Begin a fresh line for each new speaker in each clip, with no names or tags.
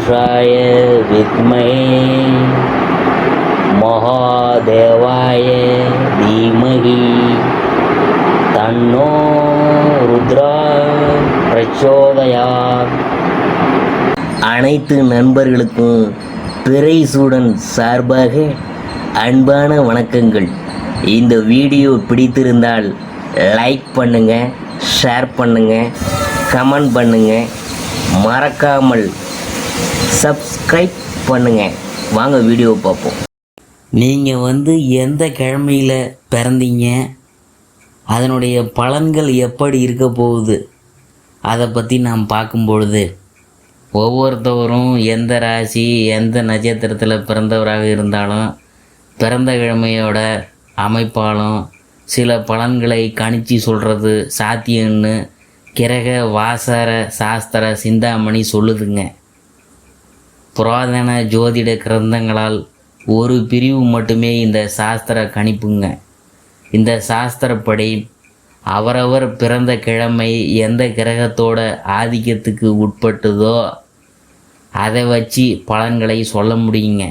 पुरुषाय विद्महे महादेवाय धीमहि तन्नो रुद्रा प्रचोदयात्. அனைத்து நண்பர்களுக்கும் பிறைசூடன் சார்பாக அன்பான வணக்கங்கள். இந்த வீடியோ பிடித்திருந்தால் லைக் பண்ணுங்கள், ஷேர் பண்ணுங்கள், கமெண்ட் பண்ணுங்கள், மறக்காமல் சப்ஸ்கிரைப் பண்ணுங்கள். வாங்க வீடியோ பார்ப்போம். நீங்கள் எந்த கிழமையில் பிறந்தீங்க, அதனுடைய பலன்கள் எப்படி இருக்க போகுது, அதை பற்றி நாம் பார்க்கும்பொழுது ஒவ்வொருத்தவரும் எந்த ராசி எந்த நட்சத்திரத்தில் பிறந்தவராக இருந்தாலும் பிறந்த கிழமையோட அமைப்பாலும் சில பலன்களை கணிச்சு சொல்கிறது சாத்தியம்னு கிரக வாசர சாஸ்திர சிந்தாமணி சொல்லுதுங்க. புராதன ஜோதிட கிரந்தங்களால் ஒரு பிரிவு மட்டுமே இந்த சாஸ்திர கணிப்புங்க. இந்த சாஸ்திரப்படி அவரவர் பிறந்த கிழமை எந்த கிரகத்தோட ஆதிக்கத்துக்கு உட்பட்டதோ அதை வச்சு பலன்களை சொல்ல முடியுங்க.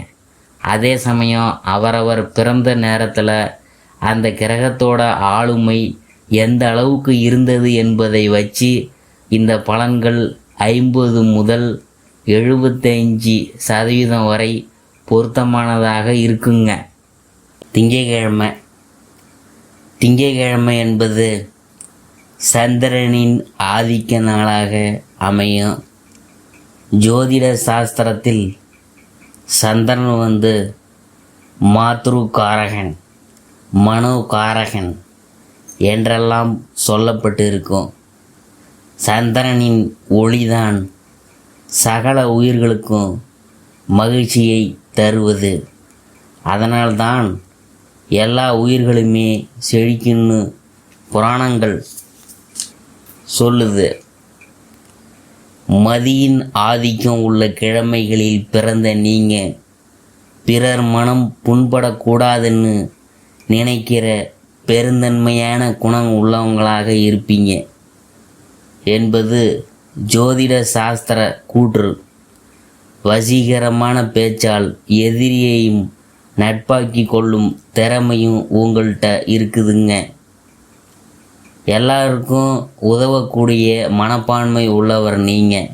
அதே சமயம் அவரவர் பிறந்த நேரத்தில் அந்த கிரகத்தோட ஆளுமை எந்த அளவுக்கு இருந்தது என்பதை வச்சு இந்த பலன்கள் 50 முதல் 75% வரை பொருத்தமானதாக இருக்குங்க. திங்கட்கிழமை என்பது சந்திரனின் ஆதிக்க நாளாக அமையும். ஜோதிட சாஸ்திரத்தில் சந்திரன் மாத்ருகாரகன், மனோகாரகன் என்றெல்லாம் சொல்லப்பட்டு இருக்கும். சந்திரனின் ஒளிதான் சகல உயிர்களுக்கும் மகிழ்ச்சியை தருவது. அதனால்தான் எல்லா உயிர்களுமே செழிக்குன்னு புராணங்கள் சொல்லுது. மதியின் ஆதிக்கம் உள்ள கிழமைகளில் பிறந்த நீங்கள் பிறர் மனம் புண்படக்கூடாதுன்னு நினைக்கிற பெருந்தன்மையான குணம் உள்ளவங்களாக இருப்பீங்க என்பது ஜோதிட சாஸ்திர கூற்று. வசீகரமான பேச்சால் எதிரியையும் நட்பாக்கி கொள்ளும் திறமையும் உங்கள்கிட்ட இருக்குதுங்க. எல்லாருக்கும் உதவக்கூடிய மனப்பான்மை உள்ளவர் நீங்கள்.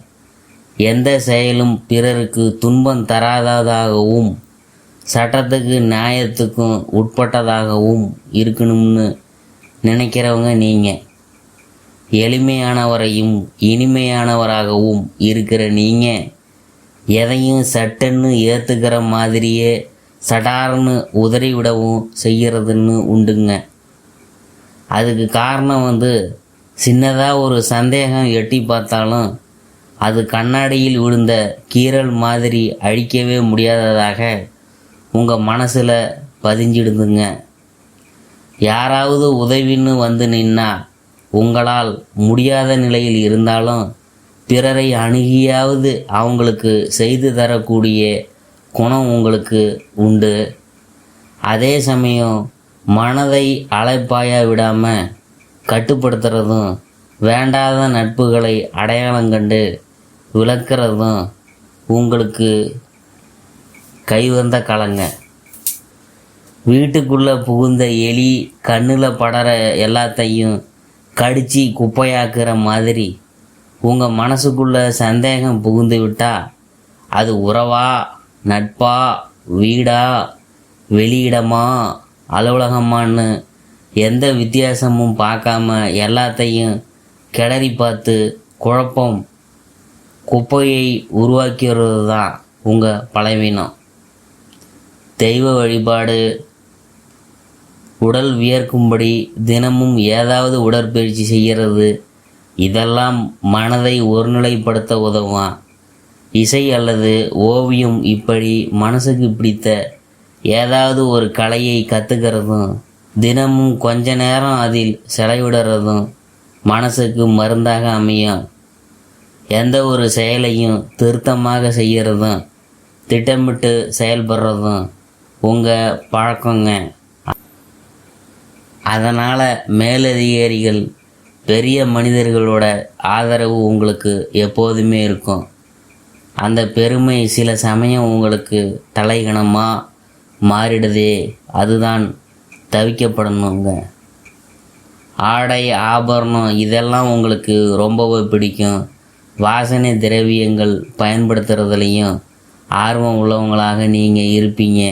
எந்த செயலும் பிறருக்கு துன்பம் தராததாகவும் சட்டத்துக்கு நியாயத்துக்கும் உட்பட்டதாகவும் இருக்கணும்னு நினைக்கிறவங்க நீங்கள். எளிமையானவரையும் இனிமையானவராகவும் இருக்கிற நீங்கள் எதையும் சட்டன்னு ஏற்றுக்கிற மாதிரியே சடார்னு உதறிவிடவும் செய்கிறதுன்னு உண்டுங்க. அதுக்கு காரணம் சின்னதாக ஒரு சந்தேகம் எட்டி பார்த்தாலும் அது கண்ணாடியில் விழுந்த கீறல் மாதிரி அழிக்கவே முடியாததாக உங்கள் மனசில் பதிஞ்சிடுதுங்க. யாராவது உதவின்னு நின்னா உங்களால் முடியாத நிலையில் இருந்தாலும் பிறரை அணுகியாவது அவங்களுக்கு செய்து தரக்கூடிய குணம் உங்களுக்கு உண்டு. அதே சமயம் மனதை அலைப்பாய விடாமல் கட்டுப்படுத்துறதும் வேண்டாத நட்புகளை அடையாளம் கண்டு விளக்கிறதும் உங்களுக்கு கைவந்த கலைங்க. வீட்டுக்குள்ளே புகுந்த எலி கண்ணில் படற எல்லாத்தையும் கடித்து குப்பையாக்குற மாதிரி உங்கள் மனசுக்குள்ளே சந்தேகம் புகுந்து விட்டால் அது உறவா, நட்பா, வீடா, வெளியிடமா, அலுவலகமான்னு எந்த வித்தியாசமும் பார்க்காம எல்லாத்தையும் கிளறி பார்த்து குழப்பம் குப்பையை உருவாக்கிறது தான் உங்கள் பலவீனம். தெய்வ வழிபாடு, உடல் வியர்க்கும்படி தினமும் ஏதாவது உடற்பயிற்சி செய்கிறது, இதெல்லாம் மனதை ஒருநிலைப்படுத்த உதவும். இசை அல்லது ஓவியம் இப்படி மனசுக்கு பிடித்த ஏதாவது ஒரு கலையை கற்றுக்கிறதும் தினமும் கொஞ்ச நேரம் அதில் செலவிடுறதும் மனசுக்கு மருந்தாக அமையும். எந்த ஒரு செயலையும் திருத்தமாக செய்கிறதும் திட்டமிட்டு செயல்படுறதும் உங்கள் பழக்கங்க. அதனால் மேலதிகாரிகள் பெரிய மனிதர்களோட ஆதரவு உங்களுக்கு எப்போதுமே இருக்கும். அந்த பெருமை சில சமயம் உங்களுக்கு தலைகணமாக மாறிடுதே, அதுதான் தவிக்கப்படணுங்க. ஆடை ஆபரணம் இதெல்லாம் உங்களுக்கு ரொம்பவே பிடிக்கும். வாசனை திரவியங்கள் பயன்படுத்துறதுலையும் ஆர்வம் உள்ளவங்களாக நீங்கள் இருப்பீங்க.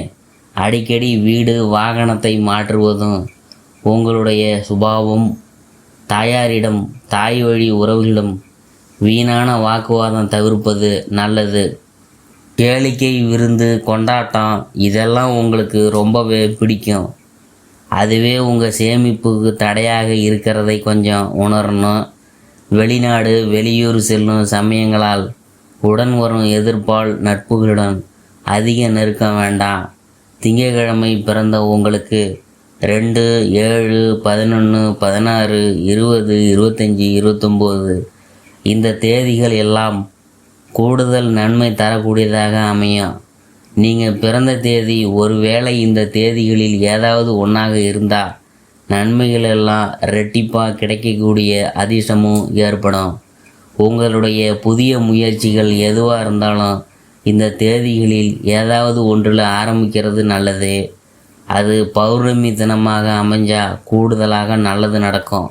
அடிக்கடி வீடு வாகனத்தை மாற்றுவதும் உங்களுடைய சுபாவம். தாயாரிடம் தாய் வழி உறவுகளிடம் வீணான வாக்குவாதம் தவிர்ப்பது நல்லது. கேளிக்கை விருந்து கொண்டாட்டம் இதெல்லாம் உங்களுக்கு ரொம்பவே பிடிக்கும். அதுவே உங்கள் சேமிப்புக்கு தடையாக இருக்கிறதை கொஞ்சம் உணரணும். வெளிநாடு வெளியூர் செல்லும் சமயங்களால் உடன் வரும் எதிர்ப்பால் நட்புகளுடன் அதிக நெருக்கம் வேண்டாம். திங்கட்கிழமை பிறந்த உங்களுக்கு 2, 7, 11, 16, 20, 25, 29 இந்த தேதிகள் எல்லாம் கூடுதல் நன்மை தரக்கூடியதாக அமையும். நீங்கள் பிறந்த தேதி ஒருவேளை இந்த தேதிகளில் ஏதாவது ஒன்றாக இருந்தால் நன்மைகள் எல்லாம் ரெட்டிப்பாக கிடைக்கக்கூடிய அதிர்ஷ்டமும் ஏற்படும். உங்களுடைய புதிய முயற்சிகள் எதுவாக இருந்தாலும் இந்த தேதிகளில் ஏதாவது ஒன்றில் ஆரம்பிக்கிறது நல்லது. அது பௌர்ணமி தினமாக அமைஞ்சால் கூடுதலாக நல்லது நடக்கும்.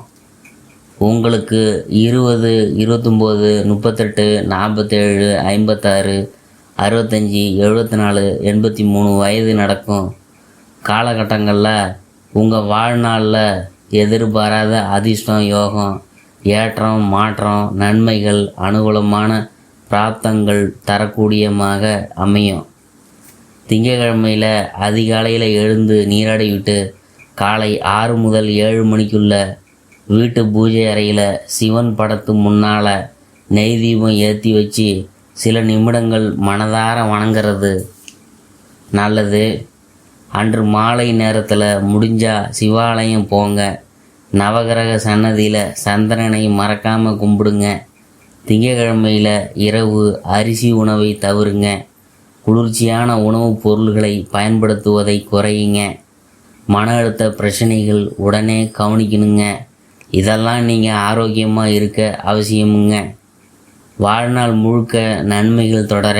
உங்களுக்கு 20, 29, 38, 47, 56, 65, 74, 83 வயது நடக்கும் காலகட்டங்களில் உங்கள் வாழ்நாளில் எதிர்பாராத அதிர்ஷ்டம், யோகம், ஏற்றம், மாற்றம், நன்மைகள், அனுகூலமான பிராப்தங்கள் தரக்கூடியமாக அமையும். திங்கட்கிழமையில் அதிகாலையில் எழுந்து நீராடிவிட்டு காலை 6 முதல் 7 மணிக்குள்ள வீட்டு பூஜை அறையில் சிவன் படத்து முன்னால் நெய் தீபம் ஏற்றி வச்சு சில நிமிடங்கள் மனதார வணங்குறது நல்லது. அன்று மாலை நேரத்தில் முடிஞ்சால் சிவாலயம் போங்க. நவகிரக சன்னதியில் சந்திரனை மறக்காமல் கும்பிடுங்க. திங்கட்கிழமையில் இரவு அரிசி உணவை தவிருங்க. குளிர்ச்சியான உணவுப் பொருள்களை பயன்படுத்துவதை குறையுங்க. மன அழுத்த பிரச்சனைகள் உடனே கவனிக்கணுங்க. இதெல்லாம் நீங்கள் ஆரோக்கியமாக இருக்க அவசியமுங்க. வாழ்நாள் முழுக்க நன்மைகள் தொடர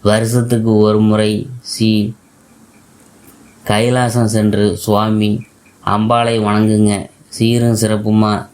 வருஷத்துக்கு ஒரு முறை கைலாசம் சென்று சுவாமி அம்பாளை வணங்குங்க. சீரும் சிறப்புமாக